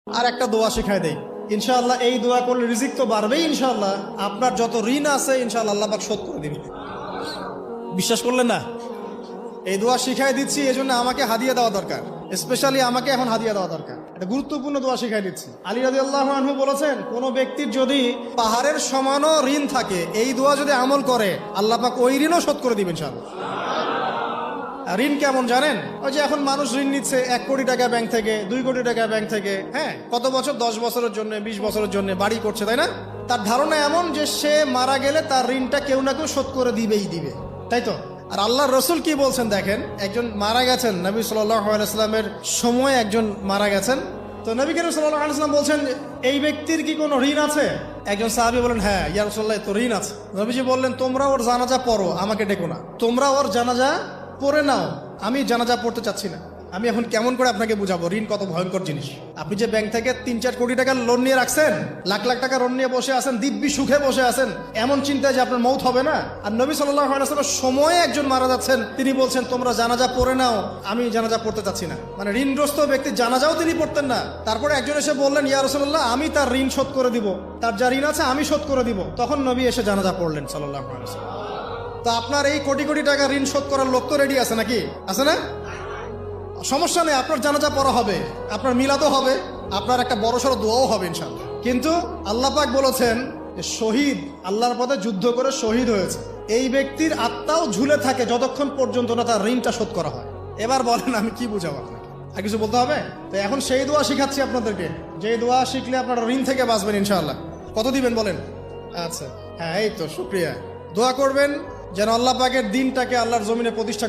আর একটা দোয়া শিখাই দেই, ইনশাআল্লাহ এই দোয়া করলে রিজিক তো বাড়বেই ইনশাআল্লাহ। আপনার যত ঋণ আছে ইনশাআল্লাহ আল্লাহ পাক শোধ করে দিবে। বিশ্বাস করলেন না? এই দোয়া শিখাই দিচ্ছি, এই জন্য আমাকে হাদিয়া দেওয়া দরকার, স্পেশালি আমাকে এখন হাদিয়া দেওয়া দরকার। এটা গুরুত্বপূর্ণ দোয়া শিখাই দিচ্ছি। আলী রাদিয়াল্লাহু আনহু বলেছেন, কোন ব্যক্তির যদি পাহাড়ের সমানও ঋণ থাকে, এই দোয়া যদি আমল করে আল্লাহ পাক ওই ঋণও শোধ করে দিবেন ইনশাআল্লাহ। ঋণ কেমন জানেন? ওই যে এখন মানুষ ঋণ নিচ্ছে 1 কোটি টাকা ব্যাংক থেকে, 2 কোটি টাকা ব্যাংক থেকে, হ্যাঁ, কত বছর, 10 বছরের জন্য, 20 বছরের জন্য বাড়ি করছে, তাই না? তার ধারণা এমন যে সে মারা গেলে তার ঋণটা কেউ না কেউ শোধ করে দিবেই দিবে, তাই তো? আর আল্লাহর রসুল কি বলছেন দেখেন, একজন মারা গেছেন, নবী সাল্লাল্লাহু আলাইহি ওয়াসাল্লামের সময় একজন মারা গেছেন। তো নবী করিম সাল্লাল্লাহু আলাইহি ওয়াসাল্লাম বলছেন, এই ব্যক্তির কি কোনো ঋণ আছে? একজন সাহাবী বলেন, হ্যাঁ ইয়া রাসূলুল্লাহ, তো ঋণ আছে। নবীজি বললেন, তোমরা ওর জানাজা পড়ো, আমাকে ডেকো না। তোমরা ওর জানাজা পড়ে নাও, আমি জানাজা পড়তে চাচ্ছি না। আমি এখন কেমন করে আপনাকে বুঝাবো ঋণ কত ভয়ঙ্কর জিনিস? আপনি যে ব্যাংক থেকে 3-4 কোটি টাকার লোন নিয়ে রাখছেন, লাখ লাখ টাকা লোন নিয়ে বসে আছেন, দিব্যি সুখে বসে আছেন, এমন চিন্তায় যে আপনার মৌত হবে না। আর নবী সাল্লাল্লাহু আলাইহি ওয়াসাল্লামের সময়ে একজন মারা যাচ্ছেন, তিনি বলছেন তোমরা জানাজা পড়ে নাও, আমি জানাজা পড়তে চাচ্ছি না। মানে ঋণগ্রস্ত ব্যক্তির জানাজাও তিনি পড়তেন না। তারপরে একজন এসে বললেন, ইয়া রাসূলুল্লাহ, আমি তার ঋণ শোধ করে দিব, তার যা ঋণ আছে আমি শোধ করে দিব। তখন নবী এসে জানাজা পড়লেন সাল্লাল্লাহু আলাইহি ওয়াসাল্লাম। তো আপনার এই কোটি কোটি টাকা ঋণ শোধ করার লোক তো রেডি আছে নাকি? আছে না? সমস্যা নেই, আপনার জানাজা পড়া হবে, আপনার মিলাদও হবে, আপনার একটা বড়সড় দোয়াও হবে ইনশাআল্লাহ। কিন্তু আল্লাহ পাক বলেছেন, শহীদ, আল্লাহর পথে যুদ্ধ করে শহীদ হয়েছে, এই ব্যক্তির আত্মাও ঝুলে থাকে যতক্ষণ পর্যন্ত না তার ঋণটা শোধ করা হয়। এবার বলেন আমি কি বুঝাবো আপনাকে? আর কিছু বলতে হবে? তো এখন সেই দোয়া শিখাচ্ছি আপনাদেরকে, যে দোয়া শিখলে আপনারা ঋণ থেকে বাঁচবেন ইনশাআল্লাহ। কত দিবেন বলেন? আচ্ছা, হ্যাঁ, এই তো শুকরিয়া। দোয়া করবেন যেন আল্লাহ পাকের দিনটাকে আল্লাহর জমিনে প্রতিষ্ঠা